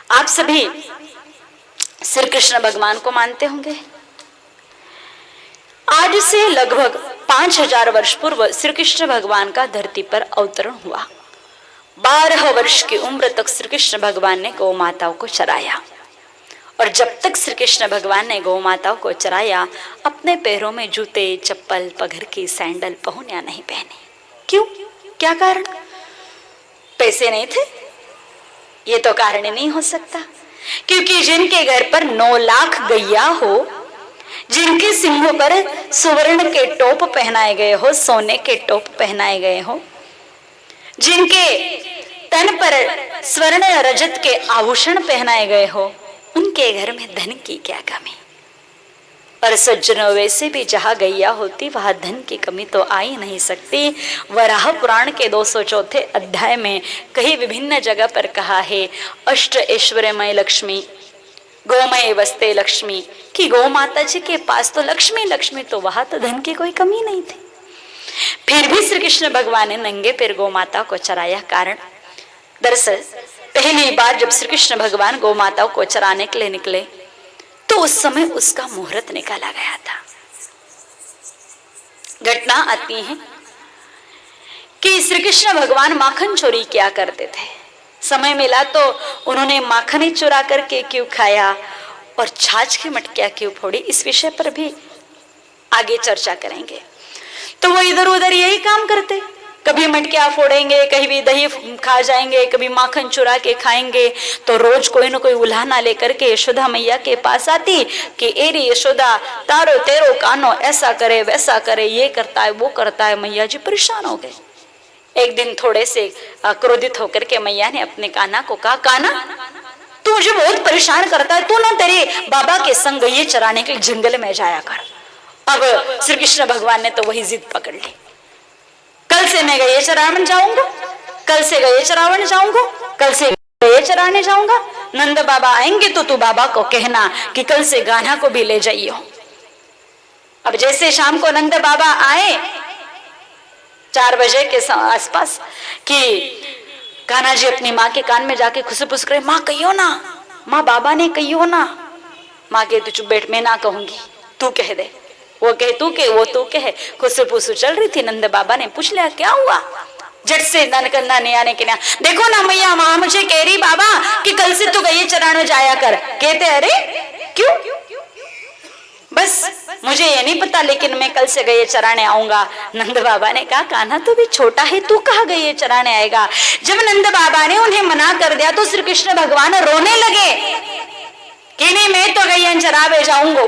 आप सभी श्री कृष्ण भगवान को मानते होंगे। आज से लगभग 5000 वर्ष पूर्व श्री कृष्ण भगवान का धरती पर अवतरण हुआ। 12 वर्ष की उम्र तक श्री कृष्ण भगवान ने गौ माताओं को चराया, और जब तक श्री कृष्ण भगवान ने गौ माताओं को चराया, अपने पैरों में जूते, चप्पल, पगड़ की सैंडल, पहुनिया नहीं पहने। क्यों? क्या कारण? पैसे नहीं थे? ये तो कारण ही नहीं हो सकता, क्योंकि जिनके घर पर 9 लाख गैया हो, जिनके सिंहों पर सुवर्ण के टोप पहनाए गए हो, सोने के टोप पहनाए गए हो, जिनके तन पर स्वर्ण रजत के आभूषण पहनाए गए हो, उनके घर में धन की क्या कमी? और सज्जनों, वैसे भी जहां गैया होती वहां धन की कमी तो आ ही नहीं सकती। वराह पुराण के 204 अध्याय में कहीं विभिन्न जगह पर कहा है, अष्ट ऐश्वर्यमय लक्ष्मी गोमय वस्ते लक्ष्मी, कि गौ माता जी के पास तो लक्ष्मी लक्ष्मी, तो वहां तो धन की कोई कमी नहीं थी। फिर भी श्री कृष्ण भगवान ने नंगे पैर गौ माता को चराया। कारण, दरअसल पहली बार जब श्री कृष्ण भगवान गौ माताओं को चराने के लिए निकले तो उस समय उसका मुहूर्त निकाला गया था। घटना आती है कि श्री कृष्ण भगवान माखन चोरी किया करते थे। समय मिला तो उन्होंने माखन ही चुरा करके क्यों खाया और छाछ की मटकियां क्यों फोड़ी, इस विषय पर भी आगे चर्चा करेंगे। तो वो इधर उधर यही काम करते, कभी मटकियां फोड़ेंगे, कहीं भी दही खा जाएंगे, कभी माखन चुरा के खाएंगे। तो रोज कोई ना कोई उल्हाना लेकर के यशोदा मैया के पास आती कि एरी यशोदा, तारो तेरो कानो ऐसा करे वैसा करे, ये करता है वो करता है। मैया जी परेशान हो गए। एक दिन थोड़े से क्रोधित होकर के मैया ने अपने कान्हा को कहा, कान्हा तू मुझे बहुत परेशान करता है, तू ना तेरे बाबा के संग ये चराने के लिए जंगल में जाया कर। अब श्री कृष्ण भगवान ने तो वही जिद पकड़ ली, कल से मैं गये चरावन जाऊंगा, कल से गये चरावन जाऊंगा, कल से गये चराने जाऊंगा। नंद बाबा आएंगे तो तू बाबा को कहना कि कल से कान्हा को भी ले जाइयो। अब जैसे शाम को नंद बाबा आए 4 बजे के आसपास कि कान्हा जी अपनी माँ के कान में जाके खुसफुस करे, माँ कहियो ना, माँ बाबा ने कहियो ना। माँ कहे तू चुप बैठ, मैं ना कहूंगी, तू कह दे। वो कहे तू के, वो तू कहे। खुसफुस चल रही थी। नंद बाबा ने पूछ लिया क्या हुआ? झट से दान करना नहीं आने के ना, देखो ना मैया माँ मुझे कह रही बाबा कि कल से तू गये चराने जाया कर। कहते अरे क्यों? बस मुझे ये नहीं पता, लेकिन मैं कल से गये चराने आऊंगा। नंद बाबा ने कहा कान्हा तू भी छोटा है, तू कहाँ गये चराने आएगा? जब नंद बाबा ने उन्हें मना कर दिया तो श्री कृष्ण भगवान रोने लगे कि नहीं मैं तो गैयन चरावे जाऊंगा,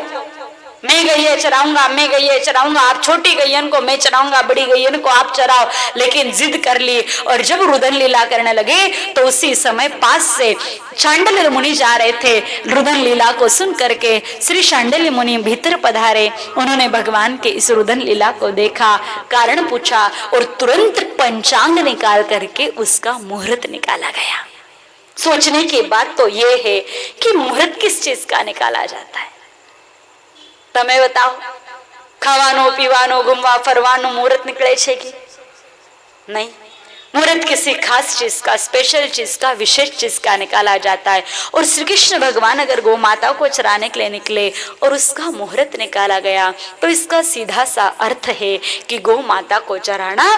मैं गैया चराऊंगा, मैं गैया चराऊंगा, आप छोटी गैयन को मैं चराऊंगा, बड़ी गैयन को आप चराओ। लेकिन जिद कर ली और जब रुदन लीला करने लगे तो उसी समय पास से शांडिल्य मुनि जा रहे थे। रुदन लीला को सुन करके श्री शांडिल्य मुनि भीतर पधारे। उन्होंने भगवान के इस रुदन लीला को देखा, कारण पूछा और तुरंत पंचांग निकाल करके उसका मुहूर्त निकाला गया। सोचने की बात तो ये है कि मुहूर्त किस चीज का निकाला जाता है? તમે बताओ, खावानो पीवानो घूमवा फरवानो मुहूर्त निकले छे कि नहीं? मुहूर्त किसी खास चीज का, स्पेशल चीज का, विशेष चीज का निकाला जाता है। और श्री कृष्ण भगवान अगर गौ माता को चराने के लिए निकले और उसका मुहूर्त निकाला गया तो इसका सीधा सा अर्थ है कि गौ माता को चराना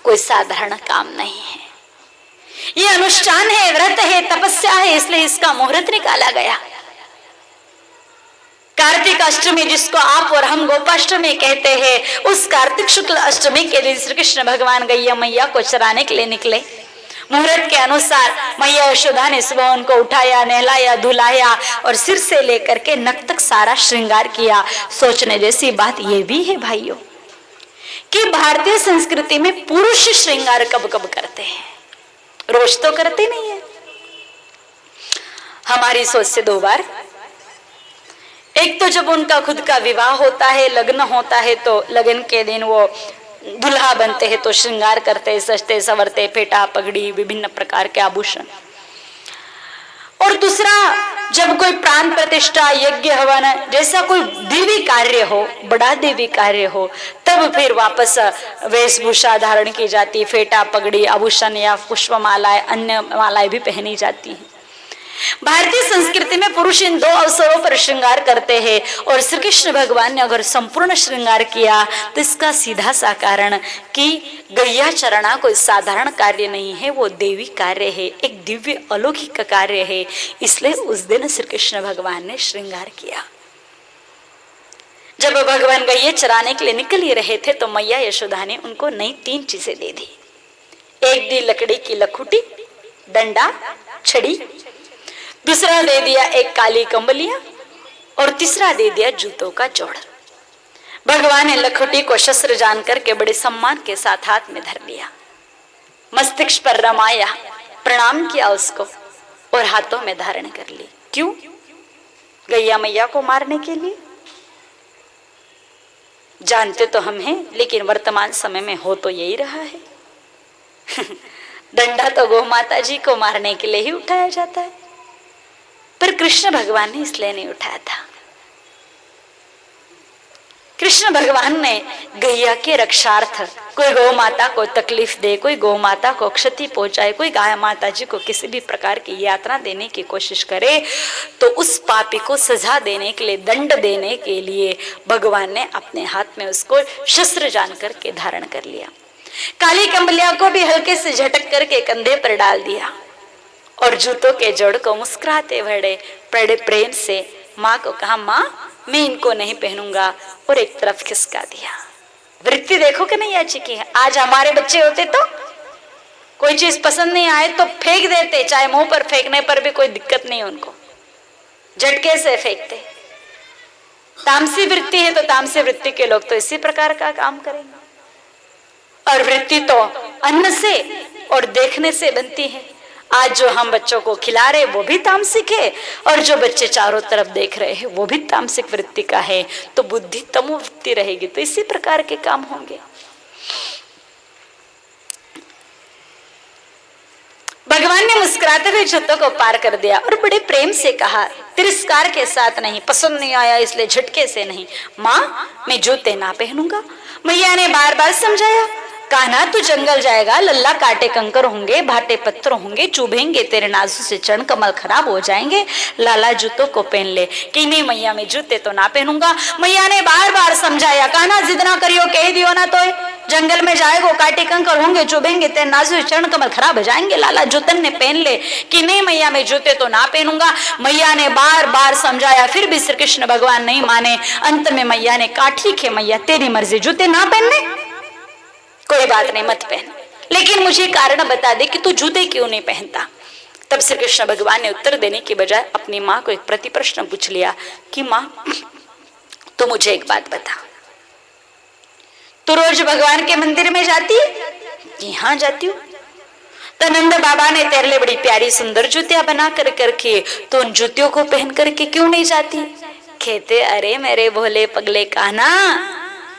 कोई साधारण काम नहीं है। ये अनुष्ठान है, व्रत है, तपस्या है, इसलिए इसका मुहूर्त निकाला गया। कार्तिक अष्टमी जिसको आप और हम गोपाष्टमी कहते हैं, उस कार्तिक शुक्ल अष्टमी के दिन श्री कृष्ण भगवान गैया मैया को चराने के लिए निकले। मुहूर्त के अनुसार मैया यशोदा ने सुबह उनको उठाया, नहलाया, धुलाया और सिर से लेकर के नख तक सारा श्रृंगार किया। सोचने जैसी बात यह भी है भाइयों कि भारतीय संस्कृति में पुरुष श्रृंगार कब कब करते हैं, रोज तो करते नहीं है। हमारी सोच से 2 बार, एक तो जब उनका खुद का विवाह होता है, लग्न होता है, तो लगन के दिन वो दुल्हा बनते हैं तो श्रृंगार करते, सजते संवरते, फेटा पगड़ी विभिन्न प्रकार के आभूषण। और दूसरा जब कोई प्राण प्रतिष्ठा, यज्ञ हवन जैसा कोई देवी कार्य हो, बड़ा देवी कार्य हो, तब फिर वापस वेशभूषा धारण की जाती, फेटा पगड़ी आभूषण या पुष्पमालाएं, अन्य मालाएं भी पहनी जाती हैं। भारतीय संस्कृति में पुरुष इन दो अवसरों पर श्रृंगार करते हैं और श्री कृष्ण भगवान ने अगर संपूर्ण श्रृंगार किया तो इसका सीधा सा कारण कि गैया चरना कोई साधारण कार्य नहीं है, वो देवी कार्य है, एक दिव्य अलौकिक कार्य है। इसलिए उस दिन श्री कृष्ण भगवान ने श्रृंगार किया। जब भगवान गैया चराने के लिए निकल ही रहे थे तो मैया यशोदा ने उनको नई 3 चीजें दे दी। एक दी लकड़ी की लखुटी, डंडा, छड़ी, दूसरा दे दिया एक काली कंबलियां और तीसरा दे दिया जूतों का जोड़। भगवान ने लखुटी को शस्त्र जान करके बड़े सम्मान के साथ हाथ में धर लिया, मस्तिष्क पर रमाया, प्रणाम किया उसको और हाथों में धारण कर ली। क्यों? गैया मैया को मारने के लिए। जानते तो हम हैं, लेकिन वर्तमान समय में हो तो यही रहा है। डंडा तो गौ माता जी को मारने के लिए ही उठाया जाता है, पर कृष्ण भगवान ने इसलिए नहीं उठाया था। कृष्ण भगवान ने गैया के रक्षार्थ, कोई गौ माता को तकलीफ दे, कोई गौ माता को क्षति पहुंचाए, कोई गाय माता जी को किसी भी प्रकार की यातना देने की कोशिश करे तो उस पापी को सजा देने के लिए, दंड देने के लिए भगवान ने अपने हाथ में उसको शस्त्र जान करके धारण कर लिया। काली कंबलिया को भी हल्के से झटक करके कंधे पर डाल दिया और जूतों के जोड़ को मुस्कुराते बड़े प्रेम से माँ को कहा, माँ मैं इनको नहीं पहनूंगा, और एक तरफ खिसका दिया। वृत्ति देखो कि नहीं अच्छी की है। आज हमारे बच्चे होते तो कोई चीज पसंद नहीं आए तो फेंक देते, चाहे मुंह पर फेंकने पर भी कोई दिक्कत नहीं, उनको झटके से फेंकते। तामसी वृत्ति है तो तामसी वृत्ति के लोग तो इसी प्रकार का काम करेंगे। और वृत्ति तो अन्न से और देखने से बनती है। आज जो हम बच्चों को खिला रहे वो भी तामसिक है, और जो बच्चे चारों तरफ देख रहे हैं वो भी तामसिक वृत्ति का है। तो बुद्धि तमो वृत्ति रहेगी तो इसी प्रकार के काम होंगे। भगवान ने मुस्कुराते हुए जूतों को पार कर दिया और बड़े प्रेम से कहा, तिरस्कार के साथ नहीं, पसंद नहीं आया इसलिए झटके से नहीं, माँ मैं जूते ना पहनूंगा। मैया ने बार बार समझाया, कान्हा तू जंगल जाएगा, लल्ला काटे कंकर होंगे, भाटे पत्थर होंगे, चुभेंगे तेरे नाजू से चरण कमल खराब हो जाएंगे, लाला जूतों को पहन ले। कि नहीं मैया मैं जूते तो ना पहनूंगा। मैया ने बार बार समझाया, कान्हा जिद ना करियो, कह दियो ना तो जंगल में जाएगो, काटे कंकर होंगे, चुभेंगे तेरे नाजू से चरण कमल खराब हो जाएंगे, लाला जूतन ने पहन ले। कि नहीं मैया मैं जूते तो ना पहनूंगा। मैया ने बार बार समझाया, फिर भी श्री कृष्ण भगवान नहीं माने। अंत में मैया ने कहा, ठीक है मैया तेरी मर्जी, जूते ना पहनने, कोई बात नहीं मत पहन, लेकिन मुझे कारण बता दे कि तू जूते क्यों नहीं पहनता। तब श्री कृष्ण भगवान ने उत्तर देने की बजाय अपनी माँ को एक प्रति प्रश्न पूछ लिया कि माँ तू मुझे एक बात बता, तू रोज भगवान के मंदिर में जाती है? कि हाँ जाती हूँ। तो नंद बाबा ने तेरे लिए बड़ी प्यारी सुंदर जूतियां बना कर करके, तो उन जूतियों को पहन करके क्यों नहीं जाती? कहते, अरे मेरे भोले पगले कान्हा,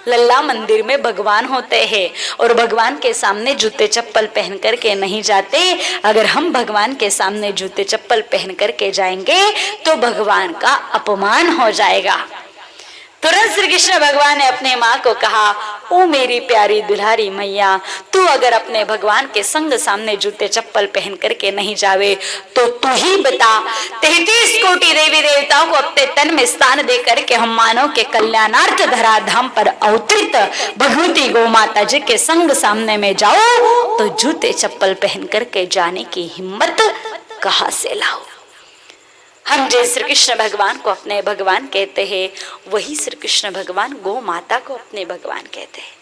लल्ला मंदिर में भगवान होते हैं और भगवान के सामने जूते चप्पल पहन करके नहीं जाते। अगर हम भगवान के सामने जूते चप्पल पहन करके जाएंगे तो भगवान का अपमान हो जाएगा। तुरंत श्री कृष्ण भगवान ने अपने माँ को कहा, ओ मेरी प्यारी दुल्हारी मैया, तू अगर अपने भगवान के संग सामने जूते चप्पल पहन करके नहीं जावे तो तू ही बता, 33 कोटि देवी देवताओं को अपने तन में स्थान दे करके हम मानव के कल्याणार्थ धराधाम पर अवतरित भगवती गौ माता जी के संग सामने में जाओ तो जूते चप्पल पहन करके जाने की हिम्मत कहाँ से लाओ। हम जिस श्री कृष्ण भगवान को अपने भगवान कहते हैं, वही श्री कृष्ण भगवान गौ माता को अपने भगवान कहते हैं।